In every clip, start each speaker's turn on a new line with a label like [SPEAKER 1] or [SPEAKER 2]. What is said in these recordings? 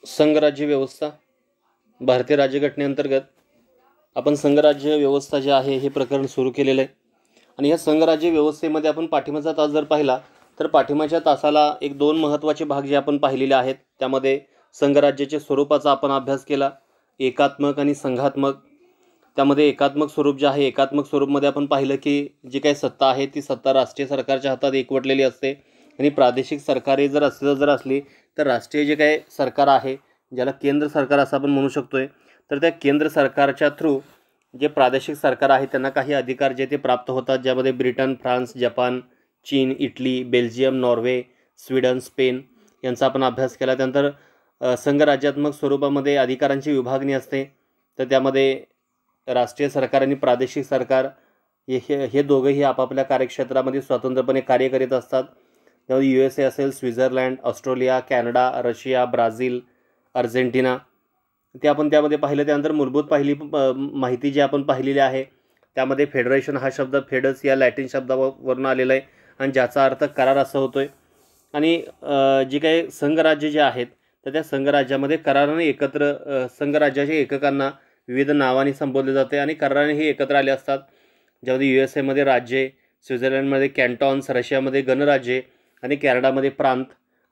[SPEAKER 1] संघराज्य व्यवस्था. भारतीय राज्यघटनेअंतर्गत आपण संघराज्य व्यवस्था जे आहे हे प्रकरण सुरू केलेलं आहे. आणि या संघराज्य व्यवस्थेमध्ये आपण पाठिंबाचा तास जर पाहिला तर पाठिंबाच्या तासाला एक दोन महत्त्वाचे भाग जे आपण पाहिलेले आहेत. त्यामध्ये संघराज्याच्या स्वरूपाचा आपण अभ्यास केला, एकात्मक आणि संघात्मक. त्यामध्ये एकात्मक स्वरूप जे आहे, एकात्मक स्वरूपमध्ये आपण पाहिलं की जी काही सत्ता आहे ती सत्ता राष्ट्रीय सरकारच्या हातात एकवटलेली असते आणि प्रादेशिक सरकारे जर असली तर राष्ट्रीय जे काही सरकार आहे, ज्याला केंद्र सरकार असं आपण म्हणू शकतोय, तर त्या केंद्र सरकारच्या थ्रू जे प्रादेशिक सरकार आहे त्यांना काही अधिकार जे ते प्राप्त होतात, ज्यामध्ये ब्रिटन, फ्रान्स, जपान, चीन, Italy, Belgium, Norway, Sweden, Spain यांचा आपण अभ्यास केला. त्यानंतर संघराज्यात्मक स्वरूपामध्ये अधिकारांची विभागणी असते. तर त्यामध्ये राष्ट्रीय सरकार आणि प्रादेशिक सरकार हे दोघंही आपापल्या कार्यक्षेत्रामध्ये स्वतंत्रपणे कार्य करीत असतात. त्यामध्ये USA असेल, Switzerland, Australia, Canada, Russia, Brazil, Argentina ते आपण त्यामध्ये पाहिलं. त्यानंतर मूलभूत माहिती जी आपण पाहिलेली आहे त्यामध्ये फेडरेशन हा शब्द फेडस या लॅटिन शब्दावरून आलेला आहे आणि ज्याचा अर्थ करार असा होतोय. आणि जी काही संघराज्य जे आहेत तर त्या संघराज्यामध्ये कराराने एकत्र संघराज्याच्या एककांना विविध नावांनी संबोधले जाते आणि कराराने हे एकत्र आले असतात. ज्यामध्ये USA मध्ये राज्ये, स्वित्झर्लंडमध्ये कॅन्टॉन्स, रशियामध्ये गणराज्ये आणि कॅनडामध्ये प्रांत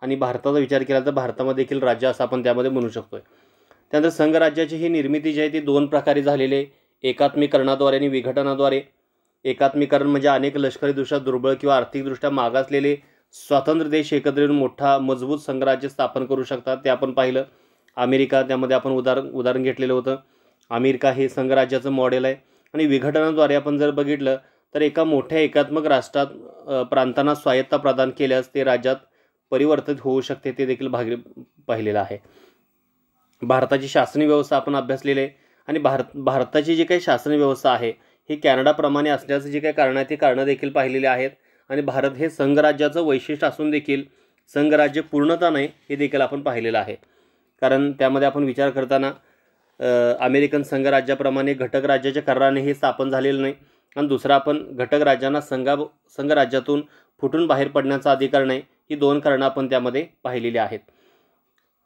[SPEAKER 1] आणि भारताचा विचार केला तर भारतामध्ये देखील राज्य असं आपण त्यामध्ये म्हणू शकतोय. त्यानंतर संघराज्याची ही निर्मिती जी आहे ती दोन प्रकारे झालेली आहे, एकात्मीकरणाद्वारे आणि विघटनाद्वारे. एकात्मीकरण म्हणजे अनेक लष्करीदृष्ट्या दुर्बळ किंवा आर्थिकदृष्ट्या मागासलेले स्वतंत्र देश एकत्र येऊन मोठा मजबूत संघराज्य स्थापन करू शकतात, ते आपण पाहिलं. अमेरिका त्यामध्ये आपण उदाहरण घेतलेलं होतं. अमेरिका हे संघराज्याचं मॉडेल आहे. आणि विघटनाद्वारे आपण जर बघितलं तर एका मोठ्या एकात्मक राष्ट्रात प्रांतांना स्वायत्ता प्रदान केल्यास ते राज्यात परिवर्तित होऊ शकते, ते देखील पाहिलेलं आहे. भारताची शासन व्यवस्था आपण अभ्यासलेली आहे आणि भारताची जी काही शासन व्यवस्था आहे ही कॅनडाप्रमाणे असल्याचं जे काही कारण आहे ते कारणं देखील पाहिलेली आहेत. आणि भारत हे संघराज्याचं वैशिष्ट्य असून देखील संघराज्य पूर्णता नाही हे देखील आपण पाहिलेलं आहे. कारण त्यामध्ये आपण विचार करताना अमेरिकन संघराज्याप्रमाणे घटक राज्याच्या कराराने हे स्थापन झालेलं नाही. आणि दुसरा आपण घटक राज्यांना संघराज्यातून फुटून बाहेर पडण्याचा अधिकार नाही. ही दोन कारणं आपण त्यामध्ये पाहिलेली आहेत.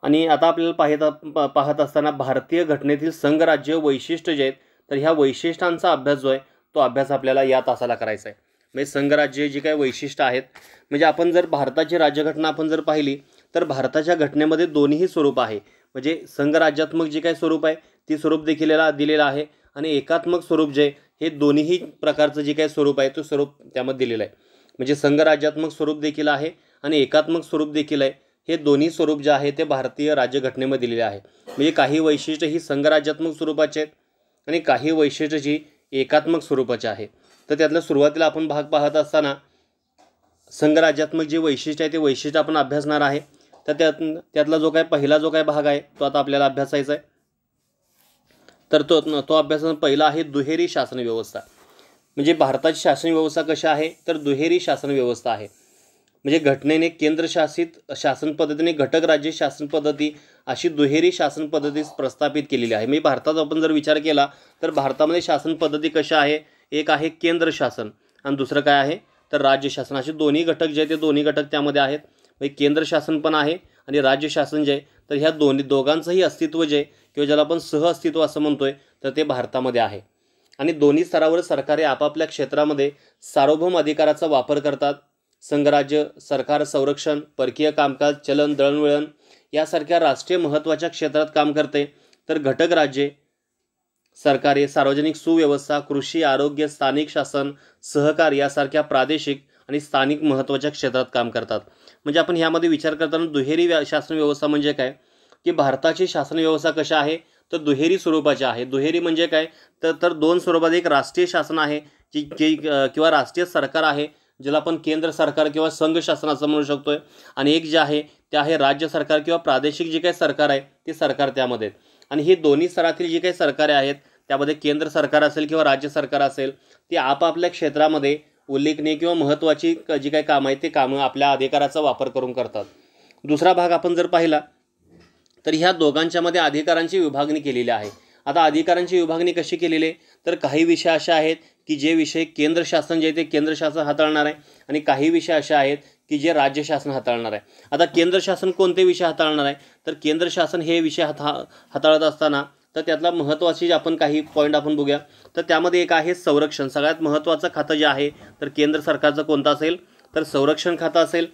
[SPEAKER 1] आणि आता आपल्याला पाहत असताना भारतीय घटनेतील संघराज्य वैशिष्ट्य जे आहेत तर ह्या वैशिष्ट्यांचा अभ्यास जो आहे तो अभ्यास आपल्याला या तासाला करायचा आहे. म्हणजे संघराज्य जी काही वैशिष्ट्य आहेत, म्हणजे आपण जर भारताची राज्यघटना आपण जर पाहिली तर भारताच्या घटनेमध्ये दोन्ही स्वरूप आहे. म्हणजे संघराज्यात्मक जे काही स्वरूप आहे ती स्वरूप देखील दिलेलं आहे आणि एकात्मक स्वरूप जे हे दोन्ही प्रकारचं जे काही स्वरूप आहे तो स्वरूप त्यामध्ये दिलेलं आहे. म्हणजे संघराज्यात्मक स्वरूप देखील आहे आणि एकात्मक स्वरूप देखील आहे. हे दोन्ही स्वरूप जे आहे ते भारतीय राज्यघटनेमध्ये दिलेले आहे. म्हणजे काही वैशिष्ट्य ही संघराज्यात्मक स्वरूपाचे आहेत आणि काही वैशिष्ट्य जी एकात्मक स्वरूपाचे आहे. तर त्यातल्या सुरुवातीला आपण भाग पाहत असताना संघराज्यात्मक जे वैशिष्ट्य आहे ते वैशिष्ट्य आपण अभ्यासणार आहे. तर त्यातला जो काय पहिला जो काय भाग आहे तो आता आपल्याला अभ्यासायचा आहे. तर तो अभ्यास पहिला आहे दुहेरी शासन व्यवस्था. म्हणजे भारताची शासन व्यवस्था कशी आहे तर दुहेरी शासन व्यवस्था आहे. म्हणजे घटनेने केंद्रशासित शासन पद्धतीने घटक राज्य शासन पद्धती अशी दुहेरी शासन पद्धती प्रस्थापित केलेली आहे. म्हणजे भारतात आपण जर विचार केला तर भारतामध्ये शासन पद्धती कशा आहे, एक आहे केंद्र शासन आणि दुसरं काय आहे तर राज्य शासन. असे दोन्ही घटक जे आहेत ते दोन्ही घटक त्यामध्ये आहेत. म्हणजे केंद्र शासन पण आहे आणि राज्य शासन जे आहे तर ह्या दोघांचंही अस्तित्व जे किंवा ज्याला आपण सहअस्तित्व असं म्हणतोय तर ते भारतामध्ये आहे. आणि दोन्ही स्तरावर सरकारे आपापल्या क्षेत्रामध्ये सार्वभौम अधिकाराचा वापर करतात. संघराज्य सरकार संरक्षण, परकीय कामकाज, चलन, दळणवळण यासारख्या राष्ट्रीय महत्त्वाच्या क्षेत्रात काम करते. तर घटक राज्ये सरकारे सार्वजनिक सुव्यवस्था, कृषी, आरोग्य, स्थानिक शासन, सहकार यासारख्या प्रादेशिक आणि स्थानिक महत्त्वाच्या क्षेत्रात काम करतात. म्हणजे आपण ह्यामध्ये विचार करताना दुहेरी शासन व्यवस्था म्हणजे काय की भारताची शासन व्यवस्था कशा आहे तर दुहेरी स्वरूपाची आहे. दुहेरी म्हणजे काय तर दोन स्वरूपात, एक राष्ट्रीय शासन आहे जी किंवा राष्ट्रीय सरकार आहे ज्याला आपण केंद्र सरकार किंवा संघ शासन असं म्हणू शकतोय, आणि एक जे आहे ते आहे राज्य सरकार किंवा प्रादेशिक जे काही सरकार आहे ते सरकार त्यामध्ये. आणि ही दोन्ही स्तरातील जी काही सरकारे आहेत त्यामध्ये केंद्र सरकार असेल किंवा राज्य सरकार असेल ती आपापल्या क्षेत्रामध्ये उल्लेखनीय किंवा महत्त्वाची जी काही कामं आहेत ते कामं आपल्या अधिकाराचा वापर करून करतात. दुसरा भाग आपण जर पाहिला तर ह्या दोघांच्यामध्ये अधिकारांची विभागणी केलेली आहे. आता अधिकारांची विभागणी कशी केलेली आहे तर काही विषय असे आहेत की जे विषय केंद्र शासन जे आहे ते केंद्र शासन हाताळणार आहे आणि काही विषय असे आहेत की जे राज्य शासन हाताळणार आहे. आता केंद्र शासन कोणते विषय हाताळणार आहे, तर केंद्र शासन हे विषय हाताळत असताना तर त्यातला महत्त्वाचे जे आपण काही पॉईंट आपण बघूया. तर त्यामध्ये एक आहे संरक्षण. सगळ्यात महत्त्वाचं खातं जे आहे तर केंद्र सरकारचं कोणतं असेल, तर संरक्षण खातं असेल.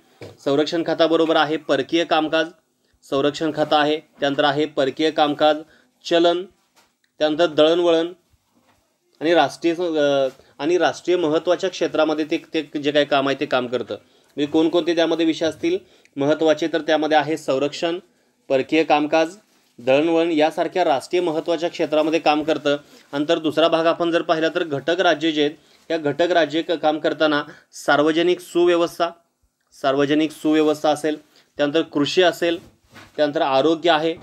[SPEAKER 1] संरक्षण खात्याबरोबर आहे परकीय कामकाज, संरक्षण खातं आहे. त्यानंतर आहे परकीय कामकाज, चलन, त्यानंतर दळणवळण आणि राष्ट्रीय महत्त्वाच्या क्षेत्रामध्ये ते जे काही काम आहे ते काम करतं. म्हणजे कोणकोणते त्यामध्ये विषय असतील महत्त्वाचे, तर त्यामध्ये आहे संरक्षण, परकीय कामकाज, दळणवळण यासारख्या राष्ट्रीय महत्त्वाच्या क्षेत्रामध्ये काम करतं. आणि तर दुसरा भाग आपण जर पाहिला तर घटक राज्य जे आहेत या घटक राज्य काम करताना सार्वजनिक सुव्यवस्था असेल, त्यानंतर कृषी असेल, त्यानंतर आरोग्य आहे,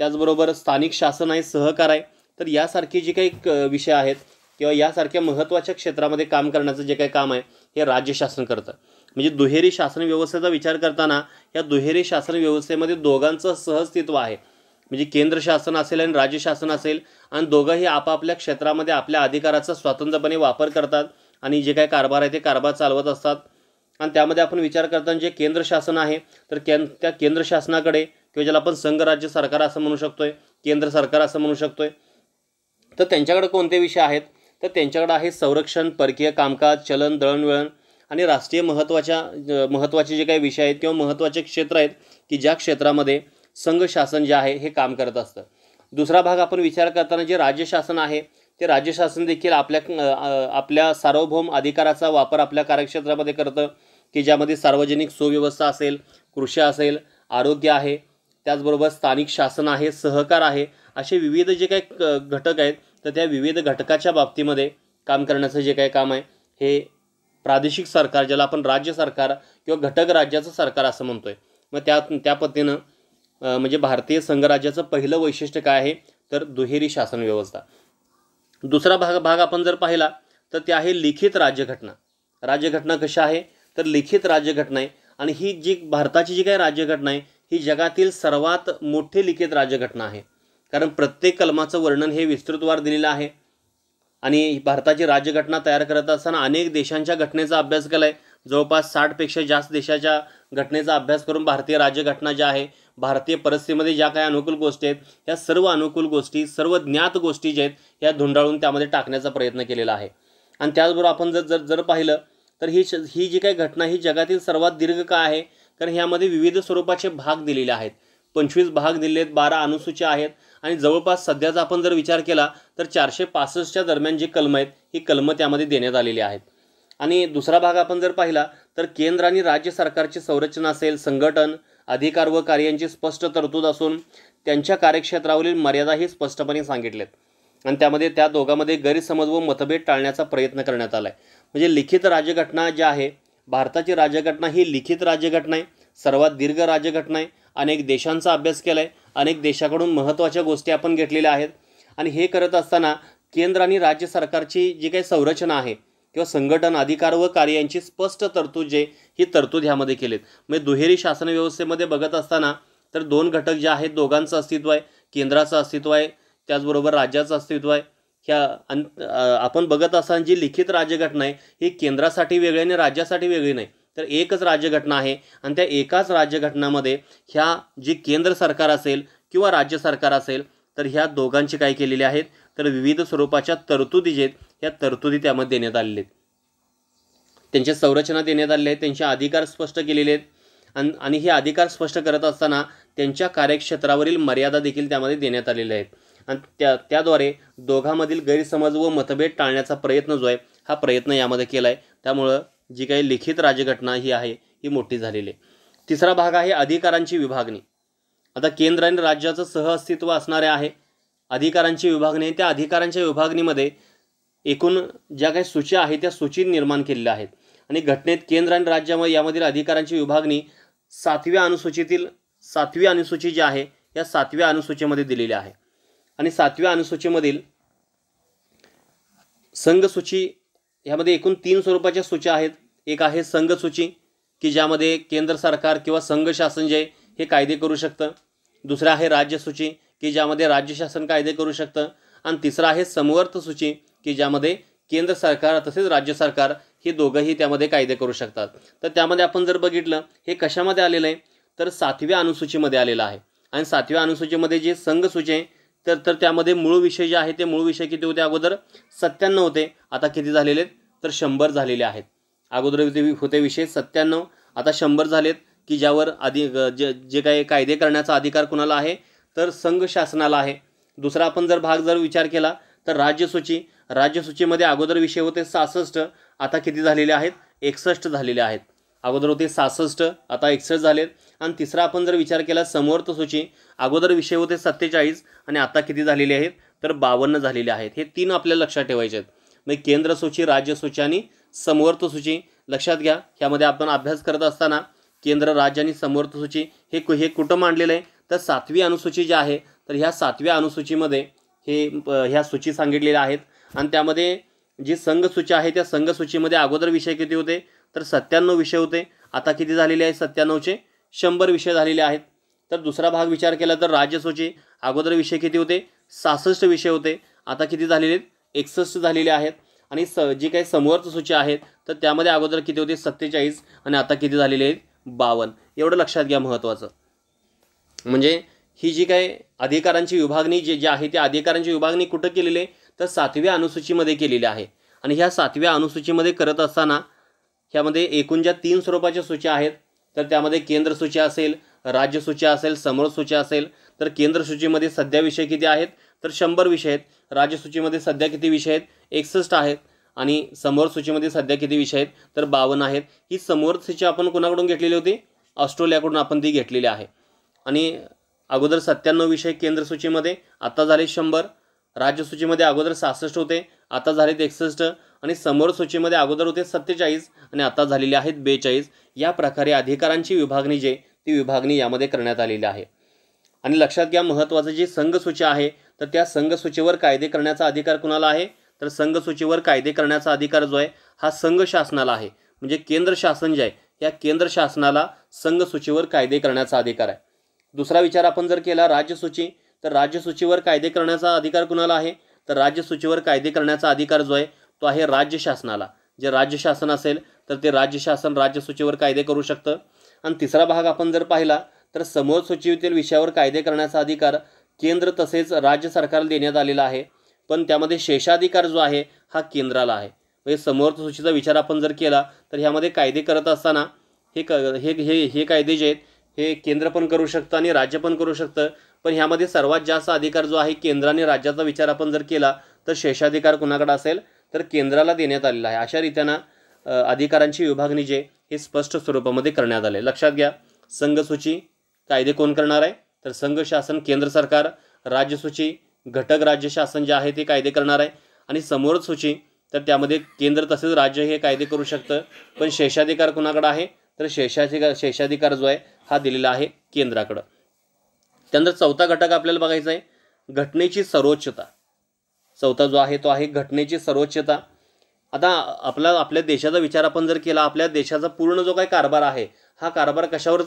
[SPEAKER 1] त्याचबरोबर स्थानिक शासन आहे, सहकार आहे. तर यासारखे जे काही विषय आहेत किंवा यासारख्या महत्त्वाच्या क्षेत्रामध्ये काम करण्याचं जे काही काम आहे हे राज्य शासन करतं. म्हणजे दुहेरी शासन व्यवस्थेचा विचार करताना या दुहेरी शासन व्यवस्थेमध्ये दोघांचं सहअस्तित्व आहे. म्हणजे केंद्र शासन असेल आणि राज्य शासन असेल आणि दोघंही आपापल्या क्षेत्रामध्ये आपल्या अधिकाराचा स्वतंत्रपणे वापर करतात आणि जे काही कारभार आहे ते कारभार चालवत असतात. आणि त्यामध्ये आपण विचार करताना जे केंद्र शासन आहे तर त्या केंद्र शासनाकडे किंवा ज्याला आपण संघ राज्य सरकार असं म्हणू शकतोय, केंद्र सरकार असं म्हणू शकतोय, तर त्यांच्याकडे कोणते विषय आहेत, तर त्यांच्याकडे आहे संरक्षण, परकीय कामकाज, चलन, दळणवळण आणि राष्ट्रीय महत्त्वाचे जे काही विषय आहेत किंवा महत्त्वाचे क्षेत्र आहेत की ज्या क्षेत्रामध्ये संघ शासन जे आहे हे काम करत असतं. दुसरा भाग आपण विचार करताना जे राज्य शासन आहे ते राज्य शासन देखील आपल्या सार्वभौम अधिकाराचा वापर आपल्या कार्यक्षेत्रामध्ये करतं की ज्यामध्ये सार्वजनिक सुव्यवस्था असेल, कृषी असेल, आरोग्य आहे, त्याचबरोबर स्थानिक शासन आहे, सहकार आहे, असे विविध जे काही घटक आहेत तर त्या विविध घटकाच्या बाबतीमध्ये काम करण्याचं जे काही काम आहे हे प्रादेशिक सरकार, ज्याला आपण राज्य सरकार किंवा घटक राज्याचं सरकार असं म्हणतोय. मग त्या पद्धतीनं म्हणजे भारतीय संघराज्याचं पहिलं वैशिष्ट्य काय आहे तर दुहेरी शासन व्यवस्था. दुसरा भाग आपण जर पाहिला तर ते आहे लिखित राज्यघटना. राज्यघटना कशा आहे तर लिखित राज्यघटना आहे आणि ही जी भारताची जी काही राज्यघटना आहे ही जगातील सर्वात मोठी लिखित राज्यघटना आहे. कारण प्रत्येक कलमाचं वर्णन हे विस्तृतवार दिलेलं आहे. आणि भारताची राज्यघटना तयार करत असताना अनेक देशांच्या घटनेचा अभ्यास केला आहे. जवळपास 60पेक्षा जास्त देशाच्या घटनेचा अभ्यास करून भारतीय राज्यघटना ज्या आहे, भारतीय परिस्थितीमध्ये ज्या काही अनुकूल गोष्टी आहेत ह्या सर्व अनुकूल गोष्टी, सर्व ज्ञात गोष्टी ज्या आहेत ह्या धुंडाळून त्यामध्ये टाकण्याचा प्रयत्न केलेला आहे. आणि त्याचबरोबर आपण जर पाहिलं तर ही जी काही घटना ही जगातील सर्वात दीर्घ का आहे, कारण ह्यामध्ये विविध स्वरूपाचे भाग दिलेले आहेत. 25 भाग दिले आहेत, 12 अनुसूच्या आहेत आणि जवळपास सध्याचा आपण जर विचार केला तर 465च्या दरम्यान जी कलमं आहेत ही कलमं त्यामध्ये देण्यात आलेली आहेत. आणि दुसरा भाग आपण जर पाहिला तर केंद्र आणि राज्य सरकारची संरचना असेल, संघटन, अधिकार व कार्यांची स्पष्ट तरतूद असून त्यांच्या कार्यक्षेत्रावरील मर्यादाही स्पष्टपणे सांगितलेत. आणि त्यामध्ये त्या दोघांमध्ये गैरसमज व मतभेद टाळण्याचा प्रयत्न करण्यात आला आहे. म्हणजे लिखित राज्यघटना जी आहे, भारताची राज्यघटना ही लिखित राज्यघटना आहे, सर्वात दीर्घ राज्यघटना आहे. अनेक देशांचा अभ्यास केला आहे, अनेक देशाकडून महत्त्वाच्या गोष्टी आपण घेतलेल्या आहेत. आणि हे करत असताना केंद्र आणि राज्य सरकारची जी काही संरचना आहे किंवा संघटन, अधिकार व कार्य यांची स्पष्ट तरतूद ही तरतूद ह्यामध्ये केलीत. म्हणजे दुहेरी शासन व्यवस्थेमध्ये बघत असताना तर दोन घटक जे आहेत दोघांचं अस्तित्व आहे, केंद्राचं अस्तित्व आहे, त्याचबरोबर राज्याचं अस्तित्व आहे. आपण बघत असताना जी लिखित राज्यघटना आहे ही केंद्रासाठी वेगळी आणि राज्यासाठी वेगळी नाही, तर एकच राज्यघटना आहे. आणि त्या एकाच राज्यघटनामध्ये ह्या जी केंद्र सरकार असेल किंवा राज्य सरकार असेल तर ह्या दोघांची काय केलेली आहेत तर विविध स्वरूपाच्या तरतुदी जे आहेत ह्या तरतुदी त्यामध्ये देण्यात आलेल्या आहेत. त्यांची संरचना देण्यात आलेली आहे, त्यांचे अधिकार स्पष्ट केलेले आहेत आणि हे अधिकार स्पष्ट करत असताना त्यांच्या कार्यक्षेत्रावरील मर्यादा देखील त्यामध्ये देण्यात आलेल्या आहेत. आणि त्याद्वारे दोघांमधील गैरसमज व मतभेद टाळण्याचा प्रयत्न जो आहे हा प्रयत्न यामध्ये केला आहे. त्यामुळं जी काही लिखित राज्यघटना ही आहे ही मोठी झालेली आहे. तिसरा भाग आहे अधिकारांची विभागणी. आता केंद्र आणि राज्याचं सहअस्तित्व असणारे आहे अधिकारांची विभागणी. त्या अधिकारांच्या विभागणीमध्ये एकूण ज्या काही सूच्या आहेत त्या सूची निर्माण केलेल्या आहेत आणि घटनेत केंद्र आणि राज्यामध्ये यामधील अधिकारांची विभागणी 7व्या अनुसूची जी आहे या 7व्या अनुसूचीमध्ये दिलेली आहे. आणि 7व्या अनुसूचीमधील संघसूची ह्यामध्ये एकूण 3 स्वरूपाच्या सूच्या आहेत. एक आहे संघसूची की ज्यामध्ये केंद्र सरकार किंवा संघ शासन जे हे कायदे करू शकतं. दुसरा आहे राज्यसूची की ज्यामध्ये राज्य शासन कायदे करू शकतं. आणि तिसरा आहे समवर्त सूची की ज्यामध्ये केंद्र सरकार तसेच राज्य सरकार हे दोघंही त्यामध्ये कायदे करू शकतात. तर त्यामध्ये आपण जर बघितलं हे कशामध्ये आलेलं आहे, तर 7व्या अनुसूचीमध्ये आलेलं आहे. आणि 7व्या अनुसूचीमध्ये जे संघसूची आहे तर त्यामध्ये मूळ विषय जे आहे ते मूळ विषय किती होते, अगोदर 97 होते, आता किती झालेले आहेत, तर 100 झालेले आहेत. अगोदर होते विषय 97, आता 100 झालेत, की ज्यावर जे काही कायदे करण्याचा अधिकार कुणाला आहे, तर संघ शासनाला आहे. दुसरा आपण जर भाग जर विचार केला तर राज्यसूचीमध्ये अगोदर विषय होते 66, आता किती झालेले आहेत, 61 झालेले आहेत. अगोदर होते 66, आता 61 झालेत. आणि तिसरा आपण जर विचार केला समवर्त सूची, अगोदर विषय होते 47 आणि आता किती झालेले आहेत, तर 52 झालेले आहेत. हे 3 आपल्याला लक्षात ठेवायचे आहेत. म्हणजे केंद्र सूची, राज्य सूची आणि समवर्त सूची लक्षात घ्या. ह्यामध्ये आपण अभ्यास करत असताना केंद्र, राज्य आणि समवर्त सूची हे कुठं मांडलेलं आहे, तर 7वी अनुसूची जी आहे, तर ह्या 7व्या अनुसूचीमध्ये ह्या सूची सांगितलेल्या आहेत. आणि त्यामध्ये जी संघसूची आहे त्या संघसूचीमध्ये अगोदर विषय किती होते, तर 97 विषय होते, आता किती झालेले आहेत, 97चे 100 विषय झालेले आहेत. तर दुसरा भाग विचार केला तर राज्यसूची, अगोदर विषय किती होते, 66 विषय होते, आता किती झालेले आहेत, 61 झालेले आहेत. आणि जी काही समवर्त सूची आहेत तर त्यामध्ये अगोदर किती होते, 47 आणि आता किती झालेले आहेत, 52. एवढं लक्षात घ्या महत्त्वाचं. म्हणजे ही जी काही अधिकारांची विभागणी जी आहे त्या अधिकारांची विभागणी कुठं केलेली आहे, तर 7व्या अनुसूचीमध्ये केलेली आहे. आणि ह्या 7व्या अनुसूचीमध्ये करत असताना ह्यामध्ये एकूण ज्या 3 स्वरूपाच्या सूच्या आहेत, तर त्यामध्ये केंद्र सूची असेल, राज्य सूची असेल, समवर्त सूची असेल. तर केंद्र सूचीमध्ये सध्या विषय किती आहेत, तर 100 विषय आहेत. राज्य सूचीमध्ये सध्या किती विषय आहेत, 61 आहेत. आणि समवर्त सूचीमध्ये सध्या किती विषय आहेत, तर 52 आहेत. ही समवर्त सूची आपण कोणाकडून घेतलेली होती, ऑस्ट्रेलियाकडून आपण ती घेतलेली आहे. आणि अगोदर 97 विषय केंद्र सूचीमध्ये, आता झाले 100. राज्य सूचीमध्ये अगोदर 66 होते, आता झालेत 61. आणि समवर्त सूचीमध्ये अगोदर होते 47 आणि आता झालेले आहेत 42. या प्रकारे अधिकारांची विभागणी ती विभागणी यामध्ये करण्यात आलेली आहे. आणि लक्षात घ्या महत्त्वाचं, जी संघसूची आहे तर त्या संघसूचीवर कायदे करण्याचा अधिकार कुणाला आहे, तर संघसूचीवर कायदे करण्याचा अधिकार जो आहे हा संघ शासनाला आहे. म्हणजे केंद्र शासन जे आहे या केंद्र शासनाला संघसूचीवर कायदे करण्याचा अधिकार आहे. दुसरा विचार आपण जर केला राज्यसूची, तर राज्यसूचीवर कायदे करण्याचा अधिकार कुणाला आहे, तर राज्यसूचीवर कायदे करण्याचा अधिकार जो आहे तो आहे राज्य शासनाला. जे राज्य शासन असेल तर ते राज्य शासन राज्यसूचीवर कायदे करू शकतं. आणि तिसरा भाग आपण जर पाहिला तर समवर्त सूचीतील विषयावर कायदे करण्याचा अधिकार केंद्र तसेच राज्य सरकारला देण्यात आलेला आहे. पण त्यामध्ये शेषाधिकार जो आहे हा केंद्राला आहे. म्हणजे समवर्त सूचीचा विचार आपण जर केला तर ह्यामध्ये कायदे करत असताना हे कायदे जे आहेत हे केंद्र पण करू शकतं आणि राज्य पण करू शकतं. पण ह्यामध्ये सर्वात जास्त अधिकार जो आहे केंद्र आणि राज्याचा विचार आपण जर केला तर शेषाधिकार कुणाकडे असेल, तर केंद्राला देण्यात आलेला आहे. अशा रीतीनं अधिकारांची विभागणी हे स्पष्ट स्वरूपामध्ये करण्यात आले. लक्षात घ्या, संघसूची कायदे कोण करणार आहे, तर संघ शासन केंद्र सरकार, राज्यसूची घटक राज्य शासन जे आहे ते कायदे करणार आहे. आणि समवर्त सूची तर त्यामध्ये केंद्र तसेच राज्य हे कायदे करू शकतं. पण शेषाधिकार कुणाकडे आहे, तर शेषाधिकार जो आहे हा दिलेला आहे केंद्राकडं. त्यानंतर चौथा घटक आपल्याला बघायचा आहे घटनेची सर्वोच्चता. चौथा जो आहे तो आहे घटनेची सर्वोच्चता. आता आपल्या देशाचा विचार आपण जर केला, आपल्या देशाचा पूर्ण जो काही कारभार आहे हा कारभार कशावर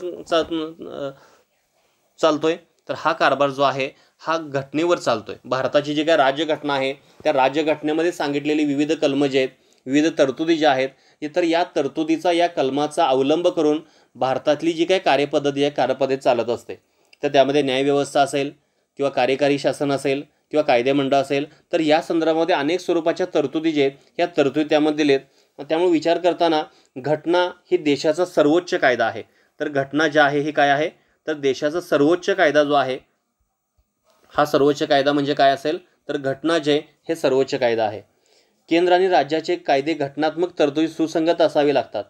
[SPEAKER 1] चालतोय, तर हा कारभार जो आहे हा घटनेवर चालतोय. भारताची जी काही राज्यघटना आहे त्या राज्यघटनेमध्ये सांगितलेली विविध कलमं जे आहेत, विविध तरतुदी ज्या आहेत, तर या तरतुदीचा या कलमाचा अवलंब करून भारतातली जी काही कार्यपद्धती आहे कार्यपद्धती चालत असते. तर त्यामध्ये न्यायव्यवस्था असेल किंवा कार्यकारी शासन असेल किंवा कायदेमंडळ असेल, तर या संदर्भामध्ये अनेक स्वरूपाच्या तरतुदी जे आहेत ह्या तरतुदी त्यामध्ये दिलेत. त्यामुळे विचार करताना घटना ही देशाचा सर्वोच्च कायदा आहे. तर घटना ज्या आहे ही काय आहे, तर देशाचा सर्वोच्च कायदा जो आहे हा सर्वोच्च कायदा म्हणजे काय असेल, तर घटना हे सर्वोच्च कायदा आहे. केंद्र आणि राज्याचे कायदे घटनात्मक तरतुदी सुसंगत असावे लागतात.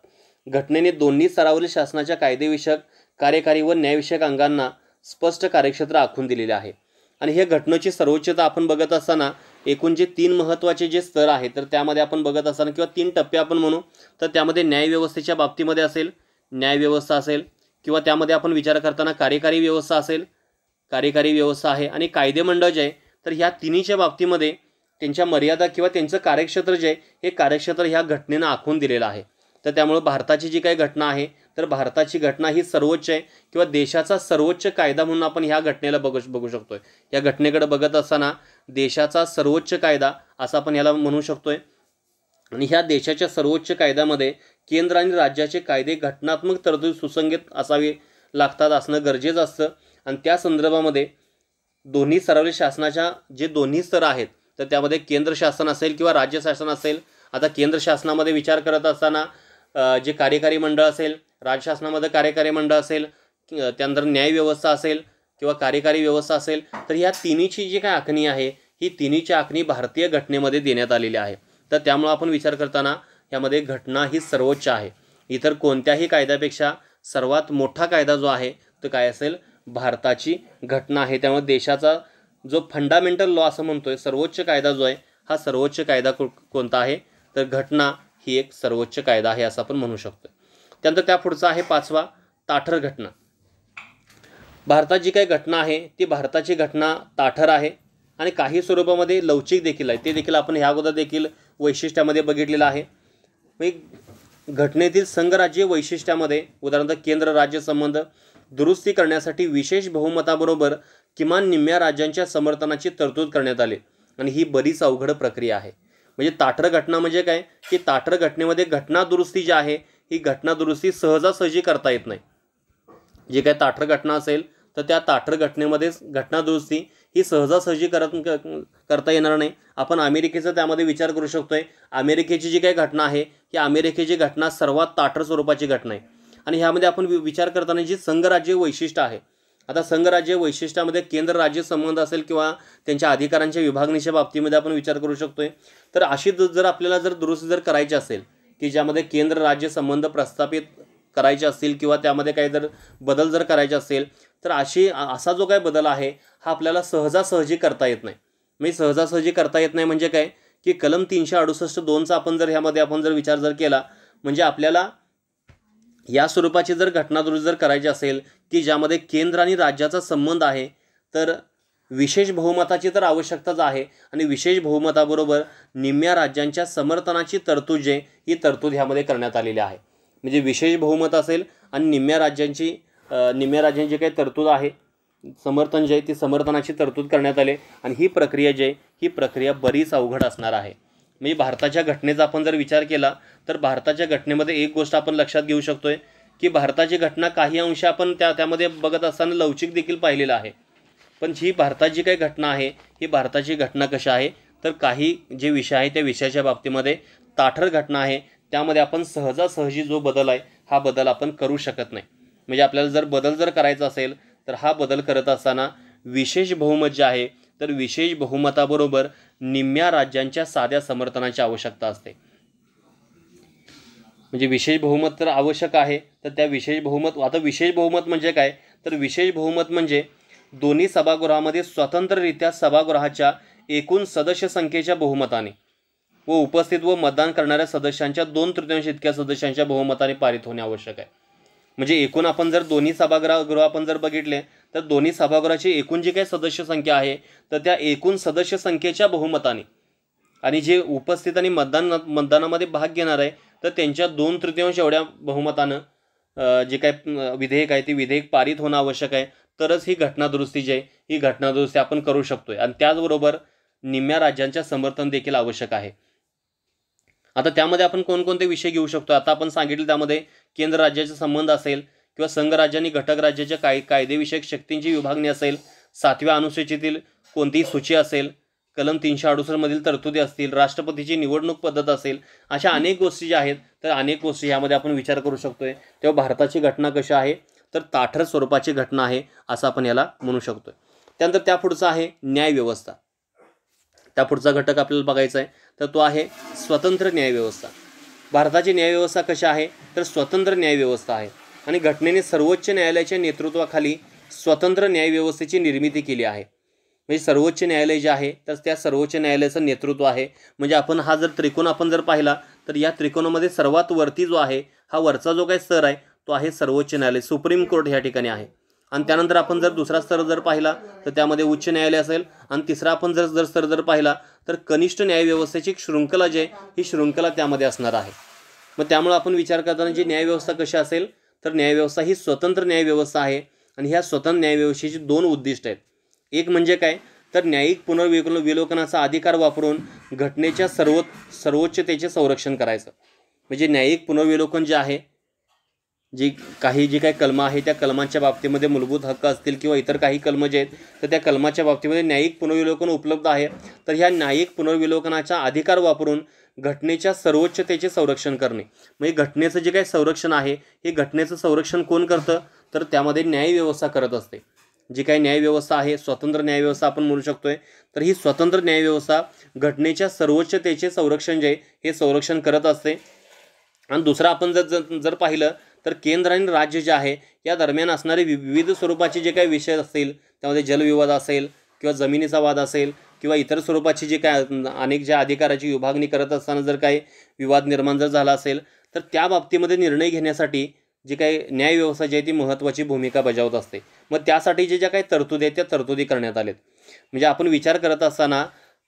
[SPEAKER 1] घटनेने दोन्ही स्तरावरील शासनाच्या कायदेविषयक, कार्यकारी व न्यायविषयक अंगांना स्पष्ट कार्यक्षेत्र आखून दिलेले आहे. आणि हे घटनेची सर्वोच्चता आपण बघत असताना एकूण जे 3 महत्त्वाचे जे स्तर आहेत तर त्यामध्ये आपण बघत असताना किंवा 3 टप्पे आपण म्हणू, तर त्यामध्ये न्यायव्यवस्थेच्या बाबतीमध्ये असेल, न्यायव्यवस्था असेल किंवा त्यामध्ये आपण विचार करताना कार्यकारी व्यवस्था असेल, कार्यकारी व्यवस्था आहे आणि कायदेमंडळ जे आहे, तर ह्या तिन्हीच्या बाबतीमध्ये त्यांच्या मर्यादा किंवा त्यांचं कार्यक्षेत्र जे आहे हे कार्यक्षेत्र ह्या घटनेनं आखून दिलेलं आहे. तर त्यामुळे भारताची जी काही घटना आहे तर भारताची घटना ही सर्वोच्च आहे किंवा देशाचा सर्वोच्च कायदा म्हणून आपण ह्या घटनेला बघू शकतोय. या घटनेकडे बघत असताना देशाचा सर्वोच्च कायदा असं आपण याला म्हणू शकतोय. आणि ह्या देशाच्या सर्वोच्च कायद्यामध्ये केंद्र आणि राज्याचे कायदे घटनात्मक तरतूद सुसंगत असावे लागतात, असणं गरजेचं असतं. आणि त्या संदर्भामध्ये दोन्ही स्तरावरील शासनाच्या जे दोन्ही स्तर आहेत, तर त्यामध्ये केंद्र शासन असेल किंवा राज्य शासन असेल. आता केंद्र शासनामध्ये विचार करत असताना जे कार्यकारी मंडळ असेल, राज्य शासनामध्ये कार्यकारी मंडळ असेल, त्यानंतर न्यायव्यवस्था असेल किंवा कार्यकारी व्यवस्था असेल, तर ह्या तिन्हीची जी काय आखणी आहे, ही तिन्हीची आखणी भारतीय घटनेमध्ये देण्यात आलेली आहे. तर त्यामुळं आपण विचार करताना यामध्ये घटना ही सर्वोच्च आहे. इतर कोणत्याही कायद्यापेक्षा सर्वात मोठा कायदा जो आहे तो काय असेल, भारताची घटना आहे. त्यामुळे देशाचा जो फंडामेंटल लॉ असं म्हणतोय, सर्वोच्च कायदा जो आहे, हा सर्वोच्च कायदा कोणता आहे, तर घटना ही एक सर्वोच्च कायदा आहे असं आपण म्हणू शकतो. त्यानंतर त्या पुढचा आहे 5वा, ताठर घटना. भारतात जी काही घटना आहे ती भारताची घटना ताठर आहे आणि काही स्वरूपामध्ये लवचिक देखील आहे. ते देखील आपण ह्या अगोदर देखील वैशिष्ट्यामध्ये बघितलेलं आहे. घटनेतील संघराज्य वैशिष्ट्यामध्ये उदाहरणार्थ केंद्र राज्य संबंध दुरुस्ती करण्यासाठी विशेष बहुमताबरोबर किमान निम्म्या राज्यांच्या समर्थनाची तरतूद करण्यात आली आणि ही बरीच अवघड प्रक्रिया आहे. म्हणजे ताठर घटना म्हणजे काय, की ताठर घटनेमध्ये घटना दुरुस्ती जी आहे ही घटना दुरुस्ती सहजासहजी करता येत नाही. जे काय ताठर घटना असेल तर त्या ताठर घटनेमध्ये घटना दुरुस्ती ही सहजासहजी करता येणार नाही. आपण अमेरिकेचा त्यामध्ये विचार करू शकतोय. अमेरिकेची जी काही घटना आहे ही अमेरिकेची घटना सर्वात ताठर स्वरूपाची घटना आहे. आणि ह्यामध्ये आपण विचार करताना जी संघराज्य वैशिष्ट्य आहे, आता संघराज्य वैशिष्ट्यामध्ये केंद्र राज्य संबंध असेल किंवा त्यांच्या अधिकारांच्या विभागणीच्या बाबतीमध्ये आपण विचार करू शकतोय. तर अशी जर आपल्याला जर दुरुस्ती जर करायची असेल की ज्यामध्ये केंद्र राज्य संबंध प्रस्थापित करायचे असतील किंवा त्यामध्ये काही जर बदल जर करायचे असेल, तर असा जो काय बदल आहे हा आपल्याला सहजासहजी करता येत नाही. म्हणजे सहजासहजी करता येत नाही म्हणजे काय, की कलम 368(2)चा आपण जर ह्यामध्ये आपण जर विचार जर केला, म्हणजे आपल्याला या स्वरूपाची जर घटना दुरुस्ती जर करायची असेल की ज्यामध्ये केंद्र आणि राज्याचा संबंध आहे, तर विशेष बहुमताची तर आवश्यकताच आहे आणि विशेष बहुमताबरोबर निम्म्या राज्यांच्या समर्थनाची तरतूद जे ही तरतूद ह्यामध्ये करण्यात आलेली आहे. म्हणजे विशेष बहुमत असेल आणि निम्म्या राज्यांची काही तरतूद आहे, समर्थन जे आहे ती समर्थनाची तरतूद करण्यात आले. आणि ही प्रक्रिया जी आहे ही प्रक्रिया बरीच अवघड असणार आहे. म्हणजे भारताच्या घटनेचा आपण जर विचार केला तर भारताच्या घटनेमध्ये एक गोष्ट आपण लक्षात घेऊ शकतोय की भारताची घटना काही अंश आपण त्यामध्ये बघत असताना लवचिक देखील पाहिलेलं आहे. पण ही भारताची काही घटना आहे ही भारताची घटना कशी आहे, तर काही जे विषय आहे त्या विषयाच्या बाबतीमध्ये ताठर घटना आहे. त्यामध्ये आपण सहजासहजी जो बदल आहे हा बदल आपण करू शकत नाही. म्हणजे आपल्याला जर बदल जर करायचा असेल तर हा बदल करत असताना विशेष बहुमत जे आहे तर विशेष बहुमताबरोबर निम्म्या राज्यांच्या साध्या समर्थनाची आवश्यकता असते. म्हणजे विशेष बहुमत तर आवश्यक आहे. तर त्या विशेष बहुमत म्हणजे काय, तर विशेष बहुमत म्हणजे दोन्ही सभागृहामध्ये स्वतंत्ररित्या सभागृहाच्या एकूण सदस्य संख्येच्या बहुमताने व उपस्थित व मतदान करणाऱ्या सदस्यांच्या 2/3 इतक्या सदस्यांच्या बहुमताने पारित होणे आवश्यक आहे. म्हणजे एकूण आपण जर दोन्ही सभागृह आपण जर बघितले तर दोन्ही सभागृहाची एकूण जी काही सदस्य संख्या आहे तर त्या एकूण सदस्य संख्येच्या बहुमताने आणि जे उपस्थित आणि मतदानामध्ये भाग घेणार आहे तर त्यांच्या 2/3 एवढ्या बहुमतानं जे काय विधेयक आहे ते विधेयक पारित होणं आवश्यक आहे. तरच ही घटना दुरुस्ती जी आहे ही घटना दुरुस्ती आपण करू शकतोय. आणि त्याचबरोबर निम्म्या राज्यांच्या समर्थन देखील आवश्यक आहे. आता त्यामध्ये आपण कोणकोणते विषय घेऊ शकतो, आता आपण सांगितलं त्यामध्ये केंद्र राज्याचा संबंध असेल किंवा संघ राज्यांनी घटक राज्याच्या कायदेविषयक शक्तींची विभागणी असेल, 7व्या अनुसूचीतील कोणतीही सूची असेल, कलम 368 मधील तरतुदी असतील, राष्ट्रपतीची निवडणूक पद्धत असेल, अशा अनेक गोष्टी ज्या आहेत तर अनेक गोष्टी यामध्ये आपण विचार करू शकतोय. तेव्हा भारताची घटना कशी आहे, तर ताठर स्वरूपाची घटना आहे असं आपण याला म्हणू शकतोय. त्यानंतर त्या पुढचा आहे न्यायव्यवस्था. त्या पुढचा घटक आपल्याला बघायचा आहे तर तो आहे स्वतंत्र न्यायव्यवस्था. भारताची न्यायव्यवस्था कशी आहे, तर स्वतंत्र न्यायव्यवस्था आहे आणि घटनेने सर्वोच्च न्यायालयाच्या नेतृत्वाखाली स्वतंत्र न्यायव्यवस्थेची निर्मिती केली आहे. म्हणजे सर्वोच्च न्यायालय जे आहे तर त्या सर्वोच्च न्यायालयाचं नेतृत्व आहे. म्हणजे आपण हा जर त्रिकोण आपण जर पाहिला तर या त्रिकोणामध्ये सर्वात वरती जो आहे हा वरचा जो काही स्तर आहे तो आहे सर्वोच्च न्यायालय, सुप्रीम कोर्ट ह्या ठिकाणी आहे. आणि त्यानंतर आपण जर दुसरा स्तर जर पाहिला तर त्यामध्ये उच्च न्यायालय असेल आणि तिसरा आपण जर स्तर जर पाहिला तर कनिष्ठ न्यायव्यवस्थेची शृंखला जी आहे ही शृंखला त्यामध्ये असणार आहे. मग त्यामुळे आपण विचार करताना जी न्यायव्यवस्था कशी असेल, तर न्यायव्यवस्था ही स्वतंत्र न्यायव्यवस्था आहे आणि ह्या स्वतंत्र न्यायव्यवस्थेची 2 उद्दिष्ट आहेत. एक म्हणजे काय, तर न्यायिक पुनर्विलोकनाचा अधिकार वापरून घटनेच्या सर्वोच्चतेचे संरक्षण करायचं. म्हणजे न्यायिक पुनर्विलोकन जे आहे, जी काही कलमं आहे त्या कलमांच्या बाबतीमध्ये मूलभूत हक्क असतील किंवा इतर काही कलमं जे आहेत तर त्या कलमाच्या बाबतीमध्ये न्यायिक पुनर्विलोकन उपलब्ध आहे. तर ह्या न्यायिक पुनर्विलोकनाचा अधिकार वापरून घटनेच्या सर्वोच्चतेचे संरक्षण करणे. म्हणजे घटनेचं जे काही संरक्षण आहे हे घटनेचं संरक्षण कोण करतं, तर त्यामध्ये न्यायव्यवस्था करत असते. जी काही न्यायव्यवस्था आहे, स्वतंत्र न्यायव्यवस्था आपण म्हणू शकतोय. तर ही स्वतंत्र न्यायव्यवस्था घटनेच्या सर्वोच्चतेचे संरक्षण जे हे संरक्षण करत असते. आणि दुसरं आपण जर पाहिलं तर केंद्र आणि राज्य जे आहे या दरम्यान असणारे विविध स्वरूपाचे जे काही विषय असतील, त्यामध्ये जलविवाद असेल किंवा जमिनीचा वाद असेल किंवा इतर स्वरूपाची जे काय अनेक ज्या अधिकाराची विभागणी करत असताना जर काही विवाद निर्माण जर झाला असेल तर त्या बाबतीमध्ये निर्णय घेण्यासाठी जी काही न्यायव्यवस्था जी आहे ती महत्त्वाची भूमिका बजावत असते. मग त्यासाठी ज्या काही तरतुदी आहेत त्या तरतुदी करण्यात आल्यात. म्हणजे आपण विचार करत असताना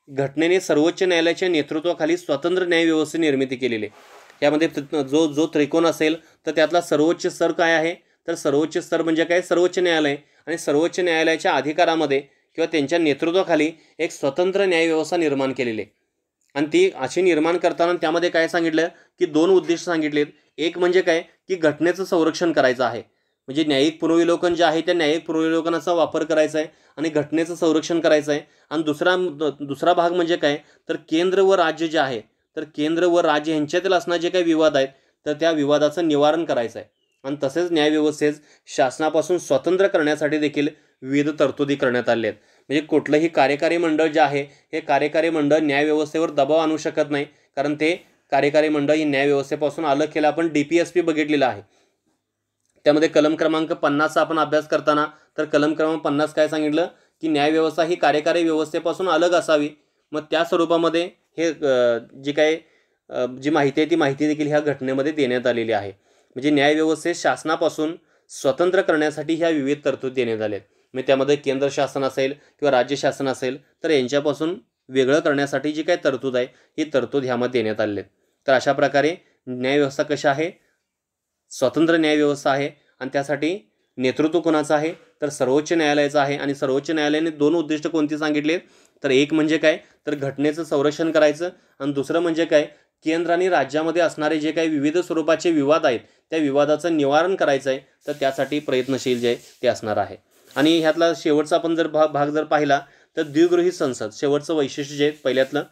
[SPEAKER 1] घटनेने सर्वोच्च न्यायालयाच्या नेतृत्वाखाली स्वतंत्र न्यायव्यवस्थेची निर्मिती केलेली आहे. यामध्ये जो त्रिकोण असेल तर त्यातला सर्वोच्च स्तर काय आहे, तर सर्वोच्च स्तर म्हणजे काय, सर्वोच्च न्यायालय. आणि सर्वोच्च न्यायालयाच्या अधिकारामध्ये किंवा त्यांच्या नेतृत्वाखाली एक स्वतंत्र न्यायव्यवस्था निर्माण केलेली आहे. आणि ती अशी निर्माण करताना त्यामध्ये काय सांगितलं की 2 उद्दिष्ट सांगितलेत. एक म्हणजे काय की घटनेचं संरक्षण करायचं आहे, म्हणजे न्यायिक पुनर्विलोकन जे आहे त्या न्यायिक पुनर्विलोकनाचा वापर करायचा आहे आणि घटनेचं संरक्षण करायचं आहे. आणि दुसरा भाग म्हणजे काय, तर केंद्र व राज्य जे आहे तर केंद्र व राज्य यांच्यातील असणारे जे काही विवाद आहेत तर त्या विवादाचं निवारण करायचं आहे. आणि तसेच न्यायव्यवस्थेत शासनापासून स्वतंत्र करण्यासाठी देखील विविध तरतुदी करण्यात आल्या आहेत. म्हणजे कुठलंही कार्यकारी मंडळ जे आहे हे कार्यकारी मंडळ न्यायव्यवस्थेवर दबाव आणू शकत नाही, कारण ते कार्यकारी मंडळ ही न्यायव्यवस्थेपासून अलग केलं. आपण DPSP बघितलेलं आहे. त्यामध्ये कलम क्रमांक 50चा आपण अभ्यास करताना तर कलम क्रमांक 50 काय सांगितलं की न्यायव्यवस्था ही कार्यकारी व्यवस्थेपासून अलग असावी. मग त्या स्वरूपामध्ये हे जी माहिती आहे ती माहिती देखील ह्या घटनेमध्ये देण्यात आलेली आहे. म्हणजे न्यायव्यवस्थेत शासनापासून स्वतंत्र करण्यासाठी ह्या विविध तरतुदी देण्यात आल्या आहेत. म्हणजे त्यामध्ये केंद्र शासन असेल किंवा राज्य शासन असेल तर यांच्यापासून वेगळं करण्यासाठी जी काही तरतूद आहे ही तरतूद ह्यामध्ये देण्यात आलेली आहे. तर अशा प्रकारे न्यायव्यवस्था कशी आहे, स्वतंत्र न्यायव्यवस्था आहे. आणि त्यासाठी नेतृत्व कोणाचं आहे, तर सर्वोच्च न्यायालयाचं आहे. आणि सर्वोच्च न्यायालयाने 2 उद्दिष्ट कोणती सांगितले, तर एक म्हणजे काय, तर घटनेचं संरक्षण करायचं. आणि दुसरं म्हणजे काय, केंद्र आणि राज्यामध्ये असणारे जे काही विविध स्वरूपाचे विवाद आहेत त्या विवादाचं निवारण करायचं आहे. तर त्यासाठी प्रयत्नशील जे आहे ते असणार आहे. आणि ह्यातला शेवटचा आपण जर भाग जर पाहिला तर द्विगृही संसद शेवटचं वैशिष्ट्य जे आहे पहिल्यातलं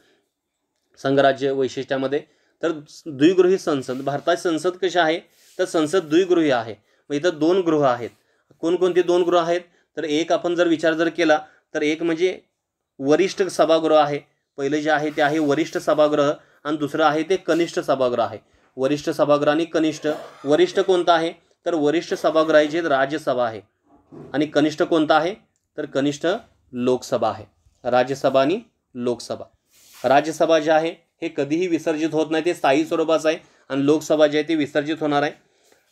[SPEAKER 1] संघराज्य वैशिष्ट्यामध्ये, तर द्विगृही संसद. भारताची संसद कशी आहे, तर संसद द्विगृही आहे. मग इथं 2 गृह आहेत. कोणकोणती 2 गृह आहेत, तर एक आपण जर विचार केला तर एक म्हणजे वरिष्ठ सभागृह आहे. पहिलं जे आहे ते आहे वरिष्ठ सभागृह आणि दुसरं आहे ते कनिष्ठ सभागृह आहे. वरिष्ठ सभागृह आणि कनिष्ठ. वरिष्ठ कोणतं आहे, तर वरिष्ठ सभागृह आहे जे राज्यसभा आहे. आणि कनिष्ठ कोणतं आहे, तर कनिष्ठ लोकसभा आहे. राज्यसभा आणि लोकसभा. राज्यसभा जे आहे हे कधीही विसर्जित होत नाही, ते स्थायी स्वरूपाचं आहे. आणि लोकसभा जे आहे ते विसर्जित होणार आहे.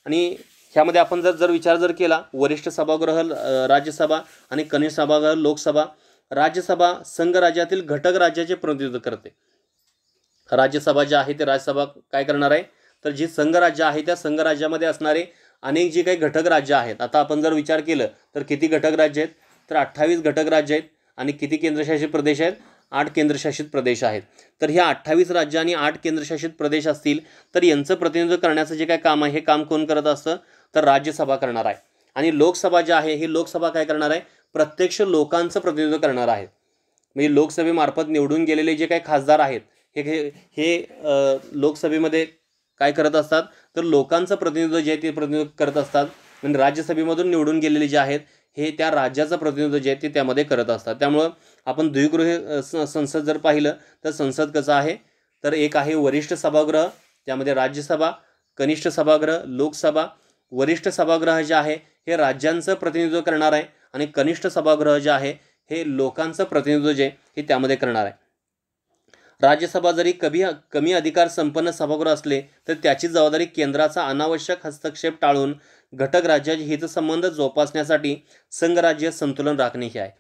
[SPEAKER 1] आणि ह्यामध्ये आपण जर विचार केला, वरिष्ठ सभागृह राज्यसभा आणि कनिष्ठ सभागृह लोकसभा. राज्यसभा संघ राज्यातील घटक राज्याचे प्रतिनिधित्व करते. राज्यसभा जे आहे ते राज्यसभा काय करणार आहे, तर जी संघ राज्य आहे त्या संघ राज्यामध्ये असणारे अनेक जे काही घटक राज्य आहेत. आता आपण जर विचार केलं तर किती घटक राज्य आहेत, तर 28 घटक राज्य आहेत. आणि किती केंद्रशासित प्रदेश आहेत, 8 केंद्रशासित प्रदेश आहेत. तर ह्या 28 राज्य आणि 8 केंद्रशासित प्रदेश असतील तर यांचं प्रतिनिधित्व करण्याचं जे काय काम आहे हे काम कोण करत असतं, तर राज्यसभा करणार आहे. आणि लोकसभा जी आहे ही लोकसभा काय करणार आहे, प्रत्यक्ष लोकांचं प्रतिनिधित्व करणार आहे. म्हणजे लोकसभेमार्फत निवडून गेलेले जे काही खासदार आहेत हे लोकसभेमध्ये काय करत असतात, तर लोकांचं प्रतिनिधित्व जे आहे ते प्रतिनिधित्व करत असतात. आणि राज्यसभेमधून निवडून गेलेले जे आहेत हे त्या राज्याचं प्रतिनिधित्व जे आहे ते त्यामध्ये करत असतात. त्यामुळं आपण द्विगृही संसद जर पाहिलं तर संसद कसं आहे, तर एक आहे वरिष्ठ सभागृह, त्यामध्ये राज्यसभा, कनिष्ठ सभागृह लोकसभा. वरिष्ठ सभागृह जे आहे हे राज्यांचं प्रतिनिधित्व करणार आहे आणि कनिष्ठ सभागृह जे आहे हे लोकांचं प्रतिनिधित्व जे हे त्यामध्ये करणार आहे. राज्यसभा जरी कमी अधिकार संपन्न सभागृह असले तर त्याची जबाबदारी केंद्राचा अनावश्यक हस्तक्षेप टाळून घटक राज्याचे हितसंबंध जोपासण्यासाठी संघराज्य संतुलन राखणे हे आहे.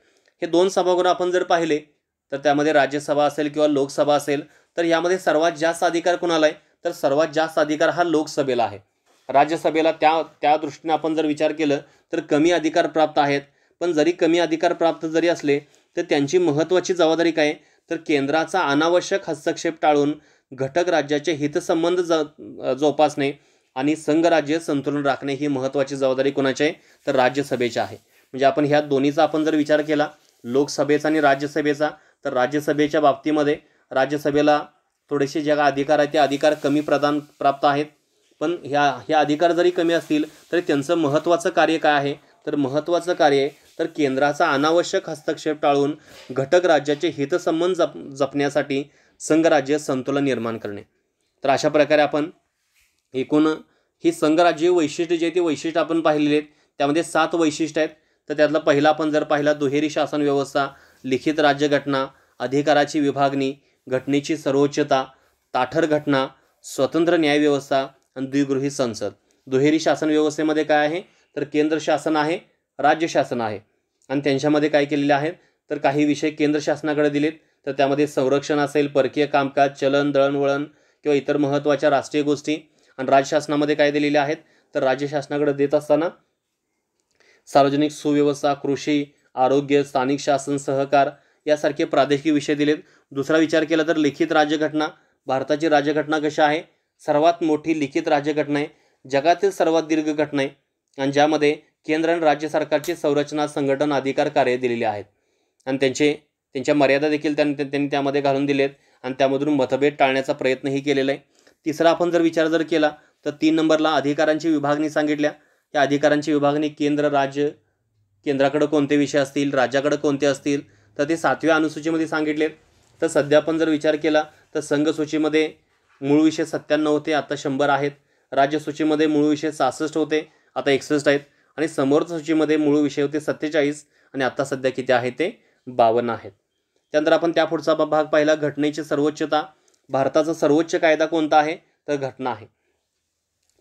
[SPEAKER 1] हे 2 सभागृह आपण जर पाहिले तर त्यामध्ये राज्यसभा असेल किंवा लोकसभा असेल तर यामध्ये सर्वात जास्त अधिकार कोणाला आहे, तर सर्वात जास्त अधिकार हा लोकसभेला आहे. राज्यसभेला त्या दृष्टीने आपण जर विचार केलं तर कमी अधिकार प्राप्त आहेत. पण जरी कमी अधिकार प्राप्त जरी असले तर त्यांची महत्त्वाची जबाबदारी काय, तर केंद्राचा अनावश्यक हस्तक्षेप टाळून घटक राज्याचे हितसंबंध जोपासणे आणि संघराज्य संतुलन राखणे ही महत्त्वाची जबाबदारी कोणाची आहे, तर राज्यसभेची आहे. म्हणजे आपण ह्या दोन्हीचा आपण जर विचार केला, लोकसभेचा आणि राज्यसभेचा, तर राज्यसभेच्या बाबतीमध्ये राज्यसभेला थोडेसे जे अधिकार आहेत ते अधिकार कमी प्राप्त आहेत. पण ह्या अधिकार जरी कमी असतील तरी त्यांचं महत्त्वाचं कार्य काय आहे, तर महत्त्वाचं कार्य तर केंद्राचा अनावश्यक हस्तक्षेप टाळून घटक राज्याचे हितसंबंध जपण्यासाठी संघराज्य संतुलन निर्माण करणे. तर अशा प्रकारे आपण एकूण ही संघराज्य वैशिष्ट्य जे ते वैशिष्ट्य आपण पाहिलेले आहेत. त्यामध्ये 7 वैशिष्ट्य आहेत. तर त्यातला पहिला आपण जर पाहिला, दुहेरी शासन व्यवस्था, लिखित राज्यघटना, अधिकाराची विभागणी, घटनेची सर्वोच्चता, ताठर घटना, स्वतंत्र न्यायव्यवस्था आणि द्विगृही संसद. दुहेरी शासन व्यवस्थेमध्ये काय आहे, तर केंद्र शासन आहे, राज्य शासन आहे आणि त्यांच्यामध्ये काय केलेले आहेत, तर काही विषय केंद्र शासनाकडे दिलेत. तर त्यामध्ये संरक्षण असेल, परकीय कामकाज, चलन दळणवळण किंवा इतर महत्त्वाच्या राष्ट्रीय गोष्टी. आणि राज्य शासनामध्ये काय दिलेले आहेत, तर राज्य शासनाकडे देत असताना सार्वजनिक सुव्यवस्था, कृषी, आरोग्य, स्थानिक शासन, सहकार यासारखे प्रादेशिक विषय दिलेत. दुसरा विचार केला तर लिखित राज्यघटना. भारताची राज्यघटना कशी आहे, सर्वात मोठी लिखित राज्यघटना आहे, जगातील सर्वात दीर्घ घटना आहे आणि ज्यामध्ये केंद्र आणि राज्य सरकारची संरचना, संघटन, अधिकार, कार्य दिलेले आहेत आणि त्यांच्या मर्यादा देखील त्यांनी त्यामध्ये घालून दिलेत आणि त्यामधून मतभेद टाळण्याचा प्रयत्नही केलेला आहे. तिसरा आपण जर विचार केला तर 3 नंबरला अधिकारांची विभागणी सांगितल्या. या अधिकारांची विभागणी केंद्र, राज्य, केंद्राकडे कोणते विषय असतील, राज्याकडे कोणते असतील, तर ते 7व्या अनुसूचीमध्ये सांगितलेत. तर सध्या आपण जर विचार केला तर संघ सूचीमध्ये मूळ विषय 97 होते, आता 100 आहेत. राज्य सूचीमध्ये मूळ विषय 66 होते, आता 61 आहेत आणि समोरच्या सूचीमध्ये मूळ विषय होते 47 आणि आता सध्या किती आहे, ते 52 आहेत. त्यानंतर आपण त्या पुढचा भाग पाहिला, घटनेची सर्वोच्चता. भारताचा सर्वोच्च कायदा कोणता आहे, तर घटना आहे.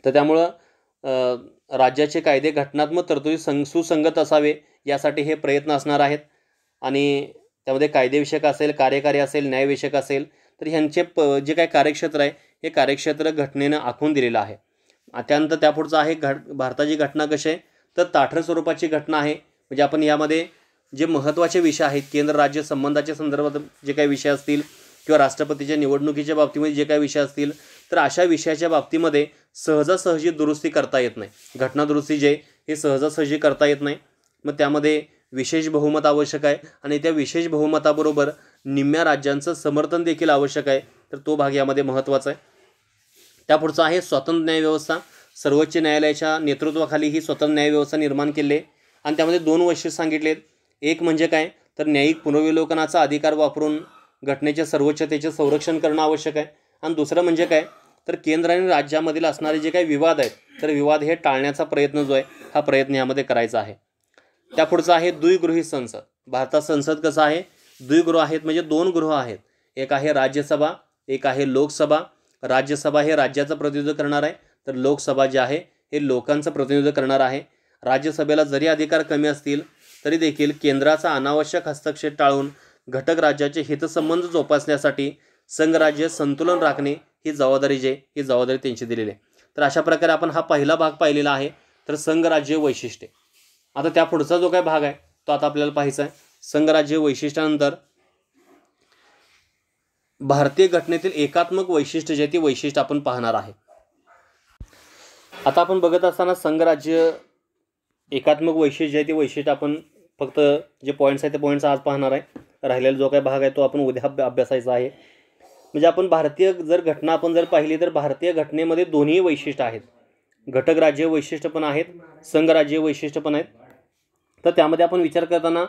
[SPEAKER 1] तर त्यामुळं राज्याचे कायदे घटनात्मक तरतुदी सुसंगत असावे यासाठी हे प्रयत्न असणार आहेत आणि त्यामध्ये कायदेविषयक असेल, कार्यकारी असेल, न्यायविषयक असेल, तर ह्यांचे जे काही कार्यक्षेत्र आहे हे कार्यक्षेत्र घटनेनं आखून दिलेलं आहे. त्यानंतर त्यापुढचं आहे भारताची घटना कशी आहे, तर ताठर स्वरूपाची घटना आहे. म्हणजे आपण यामध्ये जे महत्त्वाचे विषय आहेत, केंद्र राज्य संबंधाच्या संदर्भात जे काही विषय असतील किंवा राष्ट्रपतीच्या निवडणुकीच्या बाबतीमध्ये जे काही विषय असतील, तर अशा विषयाच्या बाबतीमध्ये सहजासहजी दुरुस्ती करता येत नाही. घटना दुरुस्ती जे हे सहजासहजी करता येत नाही. मग त्यामध्ये विशेष बहुमत आवश्यक आहे आणि त्या विशेष बहुमताबरोबर निम्म्या राज्यांचं समर्थन देखील आवश्यक आहे. तर तो भाग यामध्ये महत्त्वाचा आहे. त्यापुढचा आहे स्वतंत्र न्यायव्यवस्था. सर्वोच्च न्यायालयाच्या नेतृत्वाखाली ही स्वतंत्र न्यायव्यवस्था निर्माण केली आहे आणि त्यामध्ये 2 वैशिष्ट्य सांगितलेत. एक म्हणजे काय, तर न्यायिक पुनर्विलोकनाचा अधिकार वापरून घटनेच्या सर्वोच्चतेचे संरक्षण करणं आवश्यक आहे आणि दुसरं म्हणजे काय, तर केंद्र आणि राज्यामधील असणारे जे काही विवाद आहेत, तर विवाद हे टाळण्याचा प्रयत्न जो आहे हा प्रयत्न यामध्ये करायचा आहे. त्यापुढचा आहे द्विगृही संसद. भारतात संसद कसं आहे, द्विगृह आहेत म्हणजे 2 गृह आहेत. एक आहे राज्यसभा, एक आहे लोकसभा. राज्यसभा हे राज्याचं प्रतिनिधित्व करणार आहे, तर लोकसभा जे आहे हे लोकांचं प्रतिनिधित्व करणार आहे. राज्यसभेला जरी अधिकार कमी असतील तरी देखील केंद्राचा अनावश्यक हस्तक्षेप टाळून घटक राज्याचे हितसंबंध जोपासण्यासाठी संघराज्य संतुलन राखणे ही जबाबदारी त्यांची दिलेली आहे. तर अशा प्रकारे आपण हा पहिला भाग पाहिलेला आहे, तर संघराज्य वैशिष्ट्ये. आता त्या पुढचा जो काही भाग आहे तो आता आपल्याला पाहायचा आहे. संघराज्य वैशिष्ट्यानंतर भारतीय घटनेतील एकात्मक वैशिष्ट्य जे ते वैशिष्ट्य आपण पाहणार आहे. आता आपण बघत असताना संघराज्य एकात्मक वैशिष्ट्य जे ते वैशिष्ट्य आपण फक्त जे पॉईंट्स आहेत ते पॉईंट्स आज पाहणार आहे. राहिलेला जो काही भाग आहे तो आपण उद्या अभ्यासायचा आहे. म्हणजे आपण भारतीय घटना आपण जर पाहिली तर भारतीय घटनेमध्ये दोन्ही वैशिष्ट्य आहेत. घटक राज्य वैशिष्ट्य पण आहेत, संघराज्य वैशिष्ट्य पण आहेत. तर त्यामध्ये आपण विचार करताना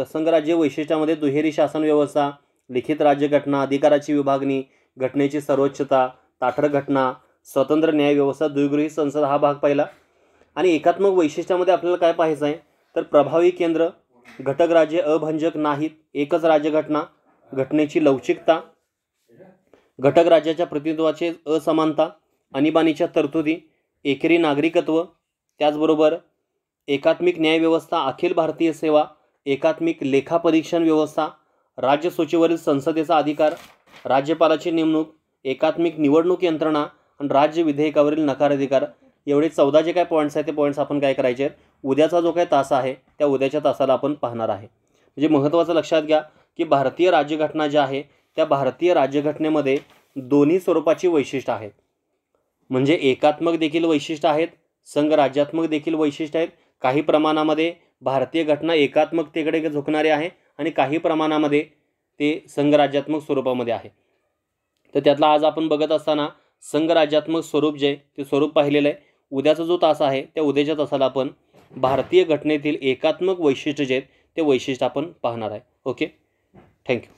[SPEAKER 1] संघराज्य वैशिष्ट्यामध्ये दुहेरी शासन व्यवस्था, लिखित राज्यघटना, अधिकाराची विभागणी, घटनेची सर्वोच्चता, ताठर घटना, स्वतंत्र न्यायव्यवस्था, द्विगृही संसद हा भाग पाहिला. आणि एकात्मक वैशिष्ट्यामध्ये आपल्याला काय पाहायचं आहे, तर प्रभावी केंद्र, घटक राज्य अभंजक नाहीत, एकच राज्यघटना, घटनेची लवचिकता, घटक राज्याच्या प्रतिनिधित्वाचे असमानता, आणीबाणीच्या तरतुदी, एकेरी नागरिकत्व, त्याचबरोबर एकात्मिक न्यायव्यवस्था, अखिल भारतीय सेवा, एकात्मिक लेखापरीक्षण व्यवस्था, राज्य सूचीवरील संसदेचा अधिकार, राज्यपालाची नेमणूक, एकात्मिक निवडणूक यंत्रणा आणि राज्य विधेयकावरील नकार अधिकार. एवढे 14 जे काय पॉईंट्स आहेत ते पॉईंट्स आपण काय करायचे आहेत, उद्याचा जो काय तास आहे त्या उद्याच्या तासाला आपण पाहणार आहे. म्हणजे महत्त्वाचं लक्षात घ्या की भारतीय राज्यघटना जी आहे त्या भारतीय राज्यघटनेमध्ये दोन्ही स्वरूपाची वैशिष्ट्य आहेत. म्हणजे एकात्मक देखील वैशिष्ट्य आहेत, संघराज्यात्मक देखील वैशिष्ट्य आहेत. काही प्रमाणामध्ये भारतीय घटना एकात्मकतेकडे झुकणारे आहे आणि काही प्रमाणामध्ये ते संघराज्यात्मक स्वरूपामध्ये आहे. तर त्यातला आज आपण बघत असताना संघराज्यात्मक स्वरूप जे ते स्वरूप पाहिलेलं आहे. उद्याचा जो तास आहे त्या उद्याच्या तासाला आपण भारतीय घटनेतील एकात्मक वैशिष्ट्य जे ते वैशिष्ट्य आपण पाहणार आहे. Okay, thank you.